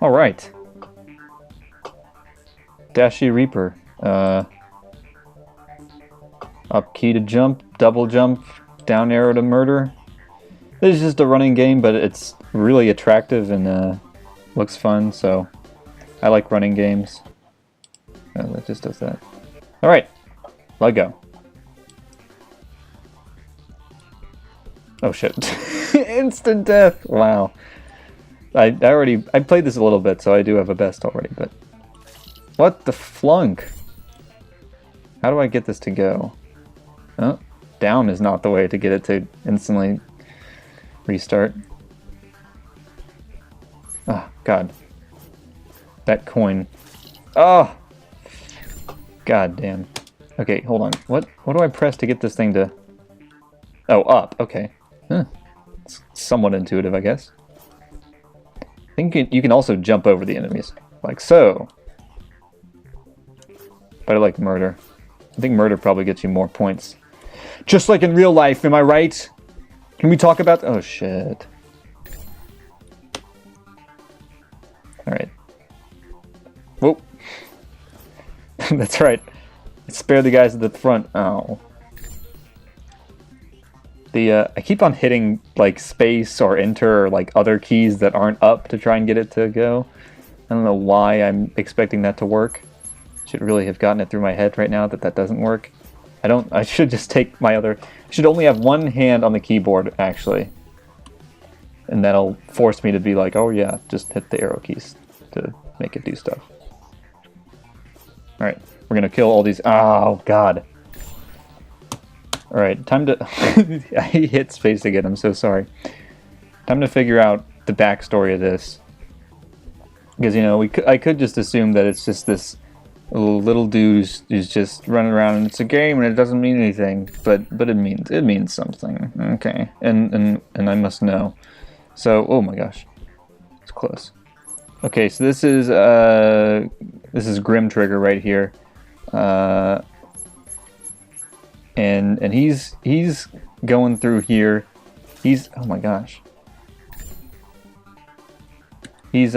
Alright. Dashy Reaper. Up key to jump, double jump, down arrow to murder. This is just a running game, but it's really attractive and looks fun, so I like running games. Oh, that just does that. Alright, let go. Oh shit. Instant death! Wow. I played this a little bit, so I do have a best already, but... What the flunk? How do I get this to go? Oh, down is not the way to get it to instantly restart. Oh, God. That coin. Oh! God damn. Okay, hold on. What do I press to get this thing to... Oh, up. Okay. Huh. It's somewhat intuitive, I guess. I think you can also jump over the enemies. Like so. But I like murder. I think murder probably gets you more points. Just like in real life, am I right? Can we talk about... Oh, shit. Alright. Whoa. That's right. Spare the guys at the front. Oh. I keep on hitting, like, space or enter or, like, other keys that aren't up to try and get it to go. I don't know why I'm expecting that to work. Should really have gotten it through my head right now that doesn't work. I should just take my other... I should only have one hand on the keyboard, actually. And that'll force me to be like, oh yeah, just hit the arrow keys to make it do stuff. Alright, we're gonna kill all these... Oh, God. Alright, time to... I hit space again, I'm so sorry. Time to figure out the backstory of this. Because, you know, I could just assume that it's just this little dude who's just running around and it's a game and it doesn't mean anything. But it means something. Okay. And I must know. So, oh my gosh. It's close. Okay, so this is Grim Trigger right here. And he's going through here. Oh my gosh. He's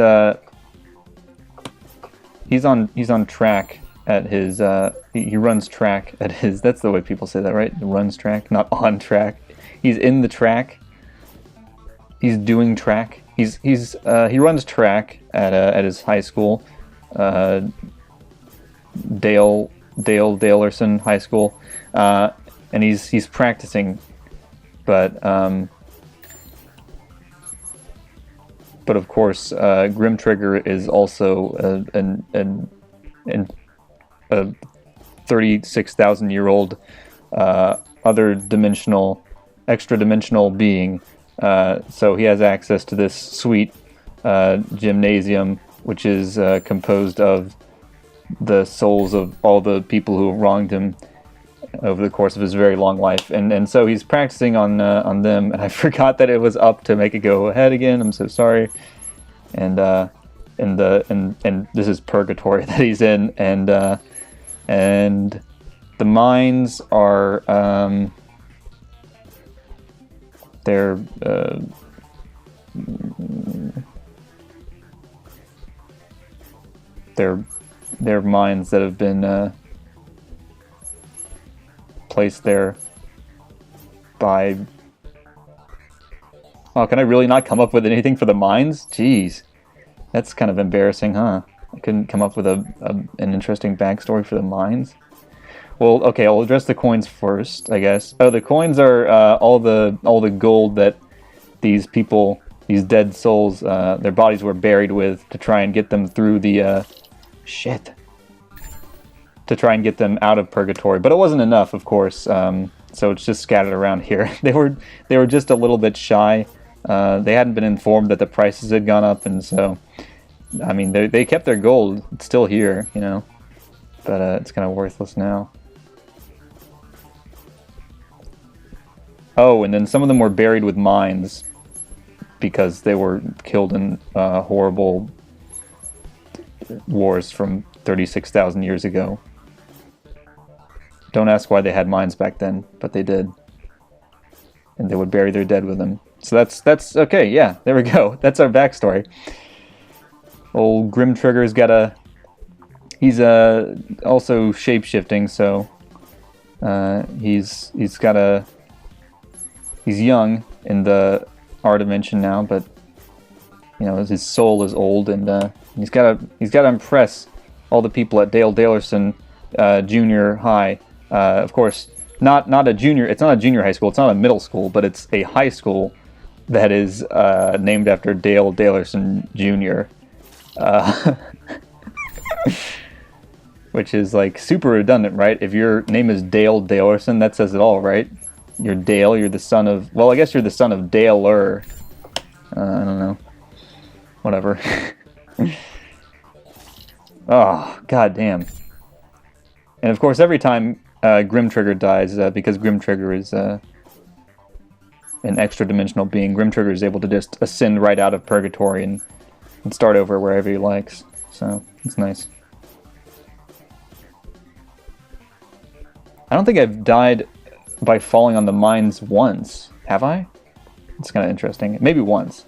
on track at his he runs track at his, that's the way people say that, right? Runs track, not on track. He's in the track. He's doing track. He runs track at his high school, Dalerson High School, and he's practicing, but of course Grim Trigger is also a 36,000-year-old extra dimensional being. So he has access to this sweet gymnasium, which is composed of the souls of all the people who wronged him over the course of his very long life, and so he's practicing on them. And I forgot that it was up to make it go ahead again. I'm so sorry. And this is purgatory that he's in, and the mines are they're mines that have been placed there by... Oh, can I really not come up with anything for the mines? Jeez. That's kind of embarrassing, huh? I couldn't come up with an interesting backstory for the mines. Well, okay, I'll address the coins first, I guess. Oh, the coins are all the gold that these people, these dead souls, their bodies were buried with to try and get them through the... shit. To try and get them out of purgatory. But it wasn't enough, of course, so it's just scattered around here. They were just a little bit shy. They hadn't been informed that the prices had gone up, and so... I mean, they kept their gold. It's still here, you know. But it's kind of worthless now. Oh, and then some of them were buried with mines because they were killed in horrible wars from 36,000 years ago. Don't ask why they had mines back then, but they did. And they would bury their dead with them. So that's okay. Yeah, there we go. That's our backstory. Old Grim Trigger's got a. He's also shape shifting, so he's got a. He's young in the R dimension now, but you know his soul is old, and he's got to impress all the people at Dale Dalerson Junior High. Of course, not a junior. It's not a junior high school. It's not a middle school, but it's a high school that is named after Dale Dalerson Jr. Which is like super redundant, right? If your name is Dale Dalerson, that says it all, right? You're Dale. You're the son of. Well, I guess you're the son of Daler. I don't know. Whatever. Oh, goddamn. And of course, every time Grim Trigger dies, because Grim Trigger is an extra-dimensional being, Grim Trigger is able to just ascend right out of Purgatory and start over wherever he likes. So, it's nice. I don't think I've died by falling on the mines once. Have I? It's kind of interesting. Maybe once.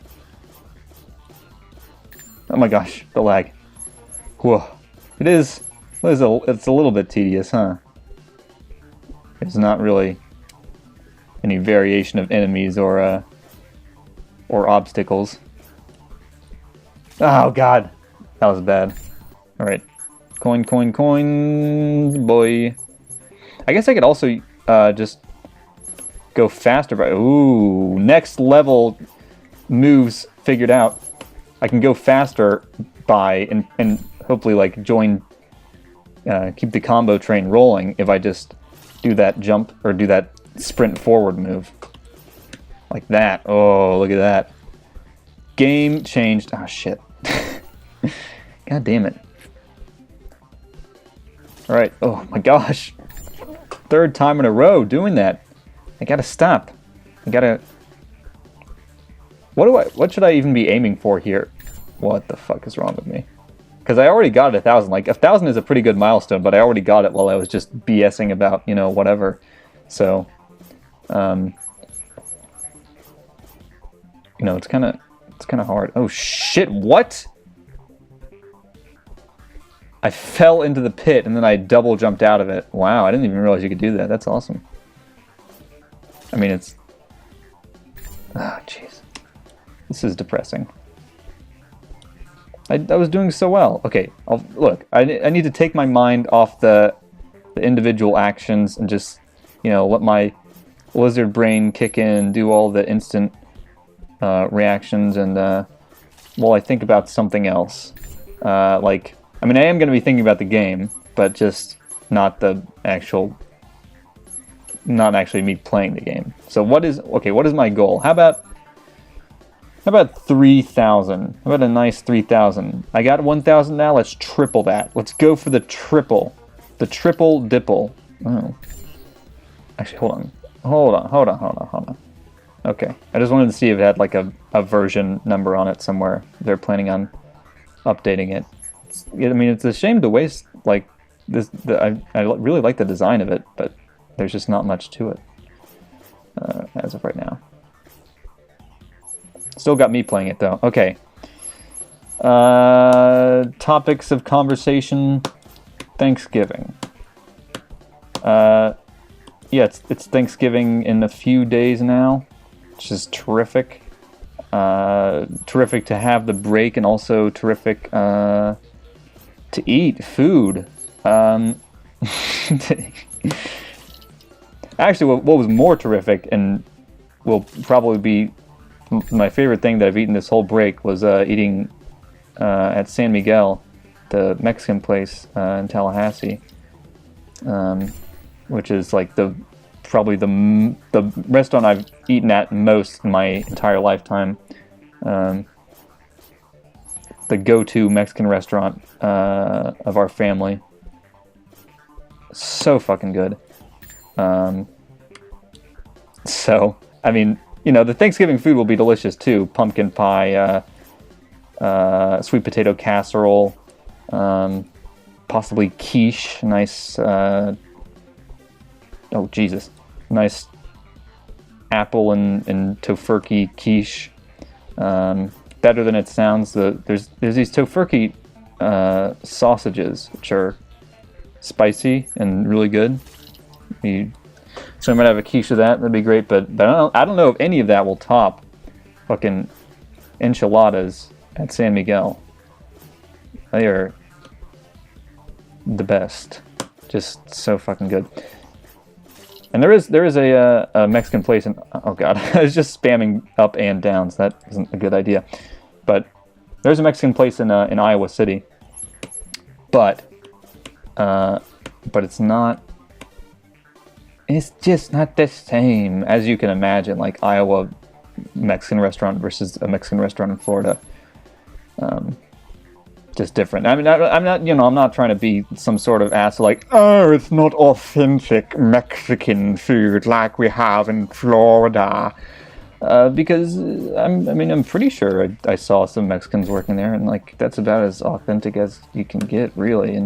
Oh my gosh, the lag. Whoa. It's a little bit tedious, huh? There's not really any variation of enemies or obstacles. Oh god, that was bad. All right, coin, boy. I guess I could also just go faster by. Ooh, next level moves figured out. I can go faster by and hopefully like join, keep the combo train rolling if I just do that jump or do that sprint forward move. Like that. Oh, look at that. Game changed. Oh, shit. God damn it. Alright. Oh my gosh. Third time in a row doing that. I gotta stop. I gotta... What should I even be aiming for here? What the fuck is wrong with me? Because I already got it 1,000. Like, 1,000 is a pretty good milestone, but I already got it while I was just BSing about, you know, whatever. So, you know, it's kind of hard. Oh shit! What? I fell into the pit and then I double jumped out of it. Wow! I didn't even realize you could do that. That's awesome. I mean, it's. Ah, jeez. This is depressing. I was doing so well. Okay, look. I need to take my mind off the individual actions and just, you know, let my lizard brain kick in, do all the instant reactions, and while I think about something else. Like, I mean, I am going to be thinking about the game, but just not actually me playing the game. So what is my goal? How about 3,000? How about a nice 3,000? I got 1,000 now. Let's triple that. Let's go for the triple. The triple dipple. Oh. Actually, hold on. Okay. I just wanted to see if it had like a version number on it somewhere. They're planning on updating it. I mean, it's a shame to waste like this. I really like the design of it, but there's just not much to it as of right now. Still got me playing it though. Okay. Topics of conversation. Thanksgiving. Yeah, it's Thanksgiving in a few days now, which is terrific. Terrific to have the break, and also terrific to eat food. Actually, what was more terrific, and will probably be my favorite thing that I've eaten this whole break, was eating at San Miguel, the Mexican place in Tallahassee, which is like probably the restaurant I've eaten at most in my entire lifetime. The go-to Mexican restaurant of our family. So fucking good. So, I mean, you know, the Thanksgiving food will be delicious too. Pumpkin pie, sweet potato casserole, possibly quiche, nice, oh Jesus, nice apple and tofurkey quiche. Better than it sounds. There's these tofurkey sausages which are spicy and really good. So I might have a quiche of that. That'd be great. But I don't know if any of that will top fucking enchiladas at San Miguel. They are the best. Just so fucking good. And there is a Mexican place in... Oh god, I was just spamming up and down, so that isn't a good idea. But there's a Mexican place in Iowa City. But it's not... It's just not the same, as you can imagine, like Iowa Mexican restaurant versus a Mexican restaurant in Florida. Just different. I mean, I'm not, I'm not trying to be some sort of asshole like, oh, it's not authentic Mexican food like we have in Florida. Because, I'm pretty sure I saw some Mexicans working there, and, like, that's about as authentic as you can get, really.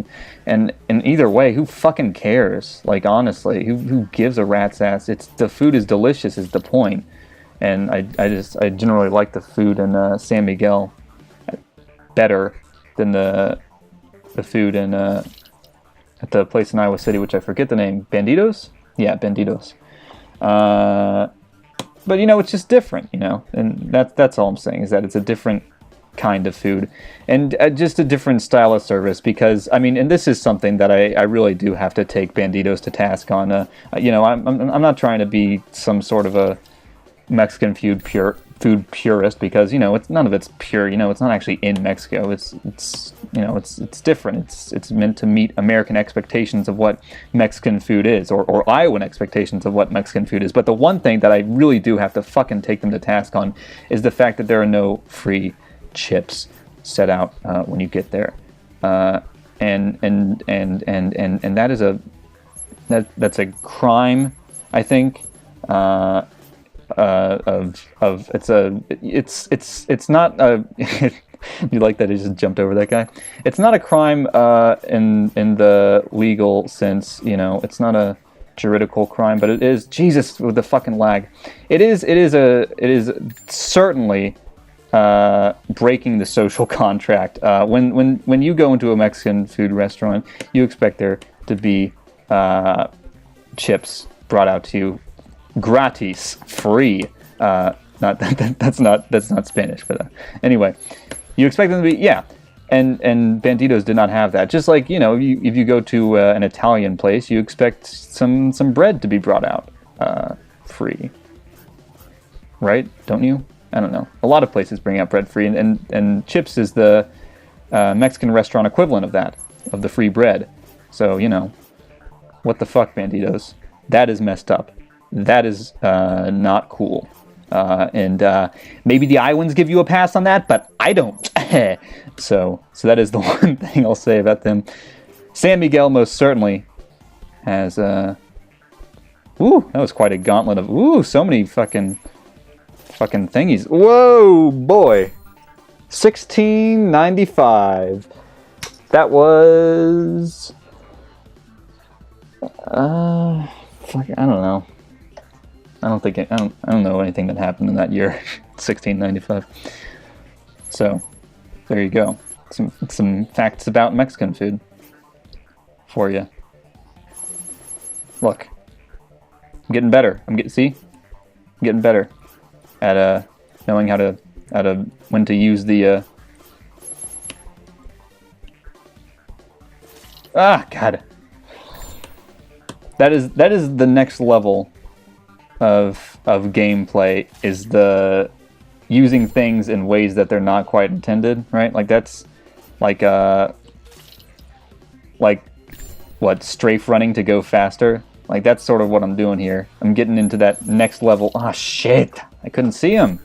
And either way, who fucking cares? Like, honestly, who gives a rat's ass? The food is delicious is the point. And I generally like the food in San Miguel better than the food in at the place in Iowa City, which I forget the name. Banditos? Yeah, Banditos. But it's just different, and that's all I'm saying, is that it's a different kind of food and just a different style of service. Because and this is something that I really do have to take Banditos to task on. I'm not trying to be some sort of a Mexican food purist, because it's none of it's pure. It's not actually in Mexico. It's different. It's meant to meet American expectations of what Mexican food is, or Iowan expectations of what Mexican food is. But the one thing that I really do have to fucking take them to task on is the fact that there are no free chips set out when you get there, and that is that's a crime, I think. It's not a you like that I just jumped over that guy. It's not a crime in the legal sense, it's not a juridical crime, but it is, Jesus, with the fucking lag. It is certainly breaking the social contract. When you go into a Mexican food restaurant, you expect there to be chips brought out to you gratis, free. Not that's not Spanish, but anyway, you expect them to be, yeah. And Banditos did not have that. Just like, if you go to an Italian place, you expect some bread to be brought out free, right? Don't you? I don't know. A lot of places bring out bread free, and chips is the Mexican restaurant equivalent of that, of the free bread. So what the fuck, Banditos? That is messed up. That is not cool. And maybe the Iowans give you a pass on that, but I don't. So that is the one thing I'll say about them. San Miguel most certainly has... that was quite a gauntlet of... so many fucking thingies. Whoa, boy. 1695. That was... I don't know. I don't know anything that happened in that year, 1695. So, there you go. Some facts about Mexican food for you. Look, I'm getting better. I'm getting better at knowing how to when to use the God. That is the next level of gameplay, is the using things in ways that they're not quite intended, right? Like that's like what, strafe running to go faster? Like that's sort of what I'm doing here. I'm getting into that next level. Ah, shit! I couldn't see him.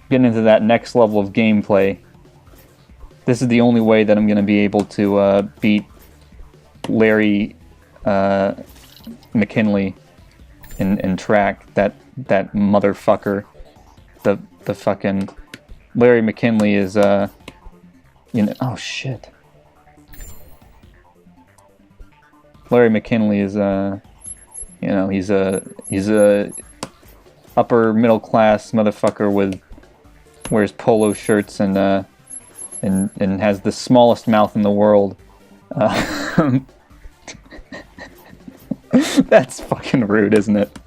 Getting into that next level of gameplay. This is the only way that I'm going to be able to beat Larry McKinley in track. That motherfucker. The fucking Larry McKinley is oh shit. Larry McKinley is he's a upper middle class motherfucker wears polo shirts and has the smallest mouth in the world. That's fucking rude, isn't it?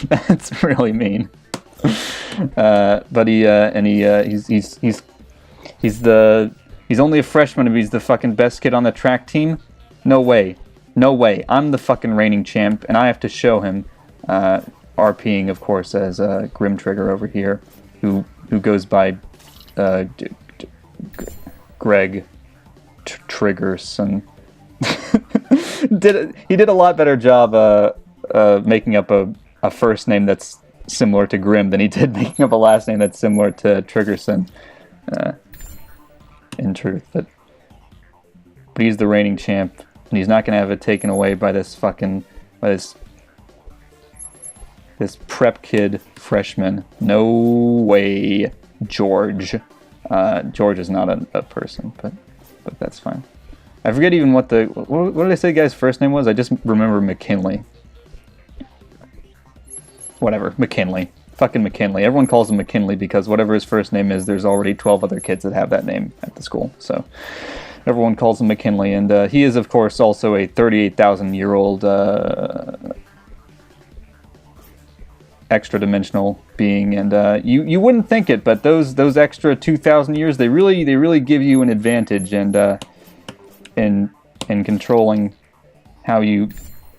That's really mean. But he's only a freshman and he's the fucking best kid on the track team. No way. I'm the fucking reigning champ and I have to show him. RPing, of course, as Grim Trigger over here, who goes by Greg Triggerson. He did a lot better job making up a first name that's similar to Grim than he did making up a last name that's similar to Triggerson. In truth, but he's the reigning champ, and he's not gonna have it taken away by this prep kid freshman. No way, George. George is not a person, but that's fine. I forget even what did I say the guy's first name was? I just remember McKinley. Whatever, McKinley. Fucking McKinley. Everyone calls him McKinley because whatever his first name is, there's already 12 other kids that have that name at the school. So everyone calls him McKinley. And he is, of course, also a 38,000-year-old extra-dimensional being. And you wouldn't think it, but those extra 2,000 years, they really give you an advantage in controlling how you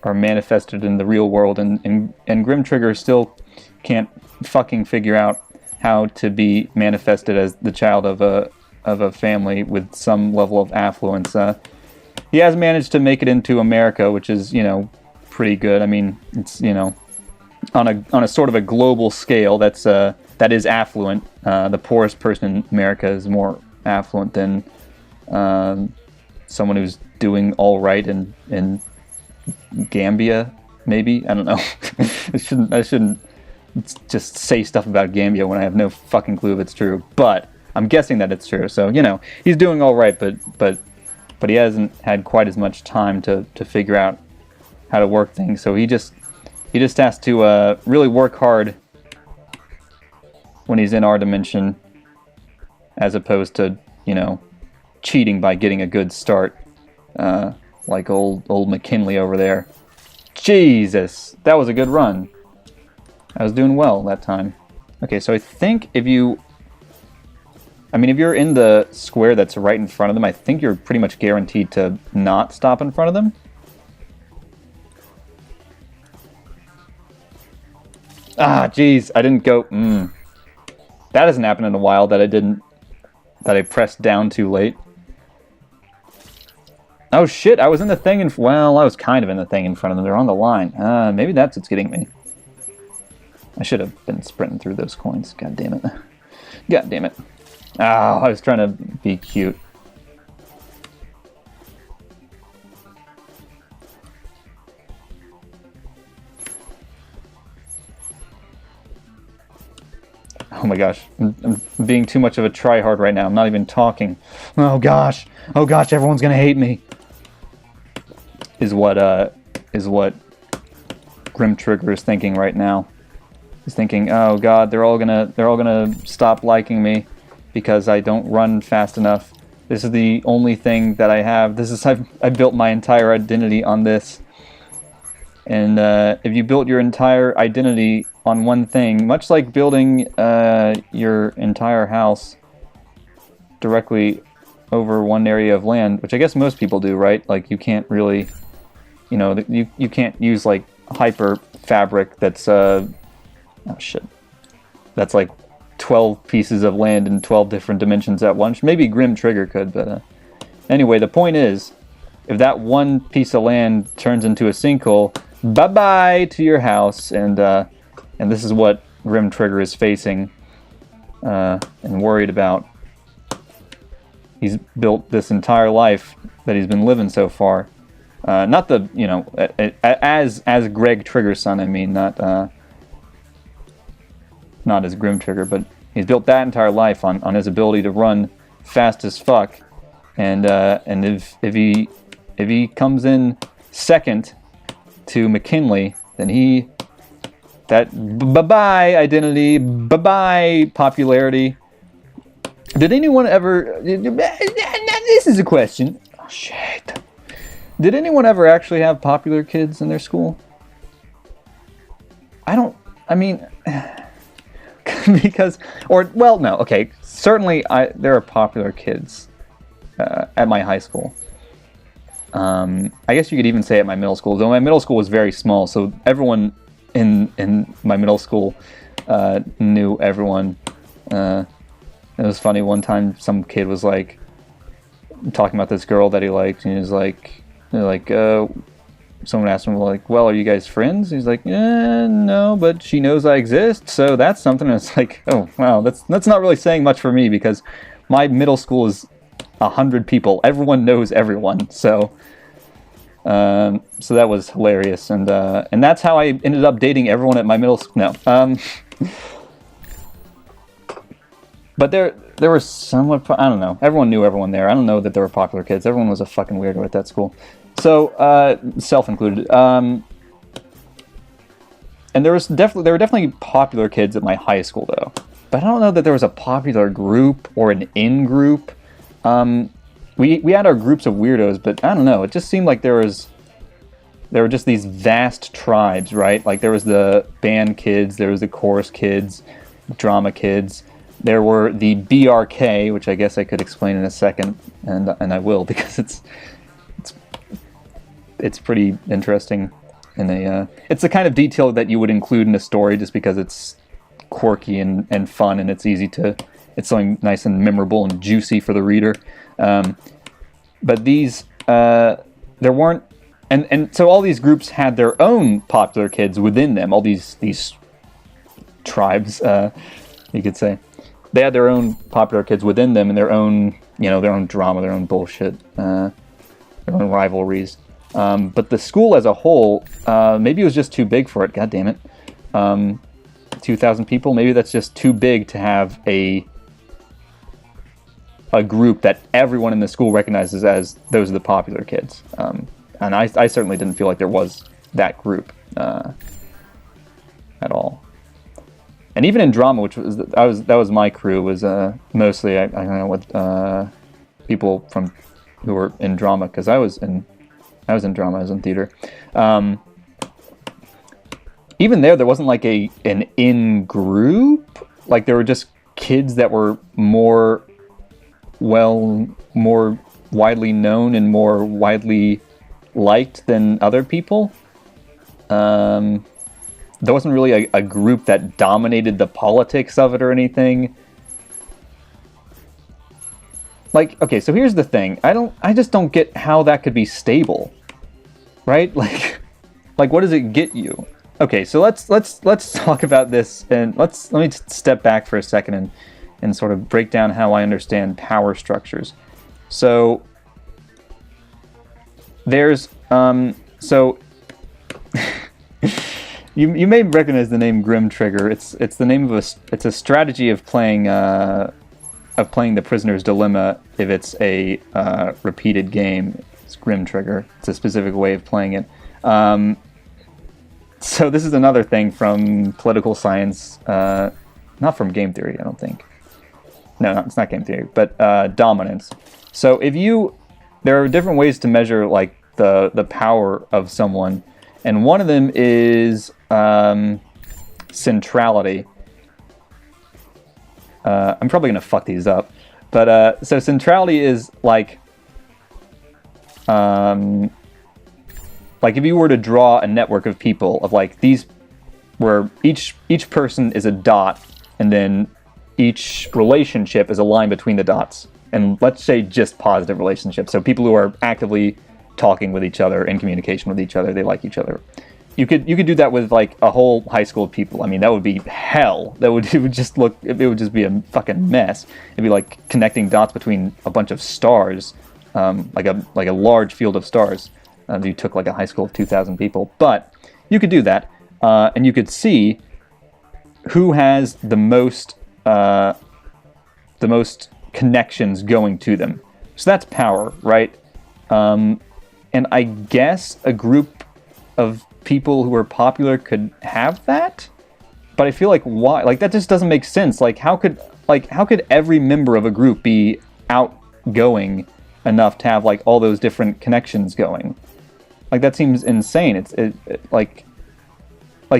are manifested in the real world. And Grim Trigger still can't fucking figure out how to be manifested as the child of a family with some level of affluence. He has managed to make it into America, which is, pretty good. I mean, it's, on a sort of a global scale, that is affluent. The poorest person in America is more affluent than someone who's doing all right in Gambia, maybe. I don't know. I shouldn't just say stuff about Gambia when I have no fucking clue if it's true. But I'm guessing that it's true. So he's doing all right, but he hasn't had quite as much time to figure out how to work things. So he just has to really work hard when he's in our dimension, as opposed to cheating by getting a good start, like old McKinley over there. Jesus, that was a good run. I was doing well that time. Okay, so I think if you're in the square that's right in front of them, I think you're pretty much guaranteed to not stop in front of them. Ah, jeez, I didn't go. That hasn't happened in a while that I pressed down too late. Oh shit, I was in the thing I was kind of in the thing in front of them. They're on the line. Maybe that's what's getting me. I should have been sprinting through those coins. God damn it. God damn it. Oh, I was trying to be cute. Oh my gosh. I'm being too much of a tryhard right now. I'm not even talking. Oh gosh, everyone's gonna hate me. Is what Grim Trigger is thinking right now. He's thinking, oh god, they're all gonna stop liking me because I don't run fast enough. This is the only thing that I have. I built my entire identity on this. And if you built your entire identity on one thing, much like building your entire house directly over one area of land, which I guess most people do, right? Like you can't really, you can't use like hyper fabric that's that's like 12 pieces of land in 12 different dimensions at once. Maybe Grim Trigger could, but anyway, the point is, if that one piece of land turns into a sinkhole, bye-bye to your house, and this is what Grim Trigger is facing and worried about. He's built this entire life that he's been living so far. Not the, as Greg Trigger's son, I mean, not as Grim Trigger, but he's built that entire life on his ability to run fast as fuck. And if he comes in second to McKinley, then he That bye-bye identity, bye-bye popularity. Did anyone ever... This is a question. Oh, shit. Did anyone ever actually have popular kids in their school? I mean... because... Well, no, okay. Certainly, there are popular kids at my high school. I guess you could even say at my middle school. Though my middle school was very small, so everyone in my middle school knew everyone. It was funny, one time some kid was like talking about this girl that he liked, and he was like, someone asked him, like, well, are you guys friends? He's like, no, but she knows I exist, so that's something. And it's like, oh, wow, that's not really saying much for me, because my middle school is 100 people. Everyone knows everyone, so that was hilarious, and that's how I ended up dating everyone at my middle school. No, but there were somewhat, I don't know. Everyone knew everyone there. I don't know that there were popular kids. Everyone was a fucking weirdo at that school. So, self-included. And there were definitely popular kids at my high school, though. But I don't know that there was a popular group or an in-group. We had our groups of weirdos, but I don't know. It just seemed like there were just these vast tribes, right? Like there was the band kids, there was the chorus kids, drama kids. There were the BRK, which I guess I could explain in a second, and I will, because it's pretty interesting. It's the kind of detail that you would include in a story just because it's quirky and fun, and it's something nice and memorable and juicy for the reader. But these, there weren't, and so all these groups had their own popular kids within them. All these tribes, you could say. They had their own popular kids within them, and their own drama, their own bullshit, their own rivalries. But the school as a whole, maybe it was just too big for it. God damn it, 2,000 people. Maybe that's just too big to have a group that everyone in the school recognizes as those are the popular kids. And I certainly didn't feel like there was that group at all. And even in drama, which that was my crew, was mostly I hung out with people who were in drama, because I was in drama, I was in theater. Even there wasn't like an in group. Like there were just kids that were more widely known and more widely liked than other people. There wasn't really a group that dominated the politics of it or anything. Like, okay, so here's the thing. I just don't get how that could be stable. Right? Like what does it get you? Okay, so let's talk about this, and let me step back for a second and sort of break down how I understand power structures. So there's you may recognize the name Grim Trigger. It's the name of it's a strategy of playing the Prisoner's Dilemma if it's a repeated game. It's Grim Trigger. It's a specific way of playing it. So this is another thing from political science, not from game theory, I don't think. No, it's not game theory, but dominance. So there are different ways to measure like the power of someone, and one of them is centrality. I'm probably gonna fuck these up, but so centrality is like if you were to draw a network of people of like these, where each person is a dot, and then each relationship is a line between the dots, and let's say just positive relationships. So people who are actively talking with each other, in communication with each other, they like each other. You could do that with like a whole high school of people. I mean, that would be hell. It would just be a fucking mess. It'd be like connecting dots between a bunch of stars, like a large field of stars. You took like a high school of 2,000 people, but you could do that, and you could see who has the most connections going to them. So that's power, right? And I guess a group of people who are popular could have that. but I feel like why? Like that just doesn't make sense. Like how could every member of a group be outgoing enough to have like all those different connections going? Like that seems insane. Like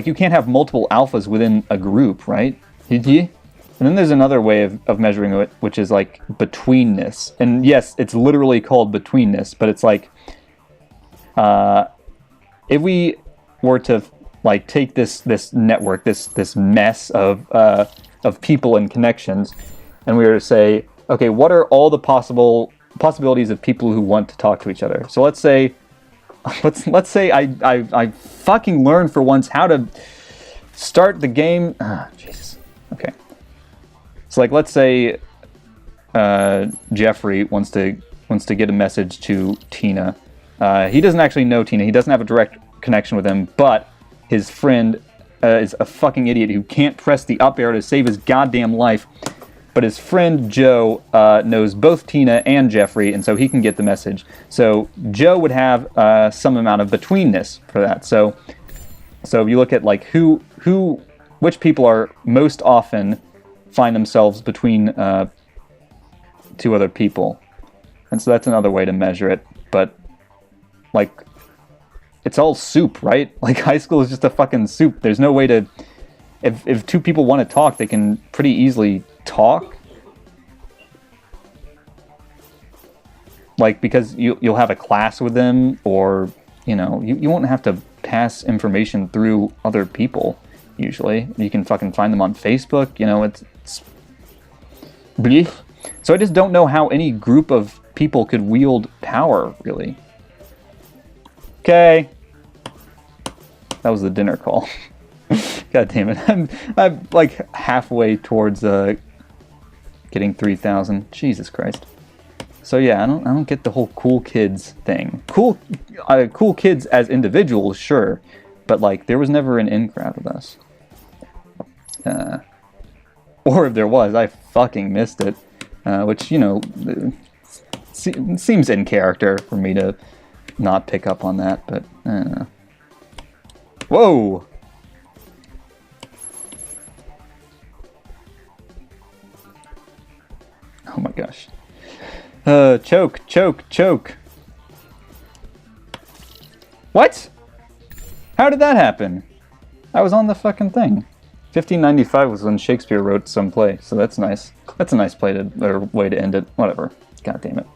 you can't have multiple alphas within a group, right? And then there's another way of measuring it, which is like betweenness. And yes, it's literally called betweenness, but it's like if we were to like take this network, this mess of people and connections, and we were to say, okay, what are all the possibilities of people who want to talk to each other? So let's say I fucking learned for once how to start the game. Jesus. Okay. So like let's say Jeffrey wants to get a message to Tina. He doesn't actually know Tina. He doesn't have a direct connection with him, but his friend is a fucking idiot who can't press the up arrow to save his goddamn life. But his friend Joe knows both Tina and Jeffrey, and so he can get the message. So Joe would have some amount of betweenness for that. So you look at like which people are most often find themselves between two other people, and so that's another way to measure it. But like, it's all soup, right? Like high school is just a fucking soup. There's no way to, if two people want to talk, they can pretty easily talk. Like, because you'll have a class with them, or you won't have to pass information through other people. Usually, you can fucking find them on Facebook. It's blech. So I just don't know how any group of people could wield power, really. Okay. That was the dinner call. God damn it. I'm like halfway towards getting 3,000. Jesus Christ. So yeah, I don't get the whole cool kids thing. Cool kids as individuals, sure, but like there was never an in crowd with us. Or if there was, I fucking missed it. Which seems in character for me to not pick up on that, but whoa. Oh my gosh. Choke. What? How did that happen? I was on the fucking thing. 1595 was when Shakespeare wrote some play, so that's nice. That's a nice way to end it. Whatever. God damn it.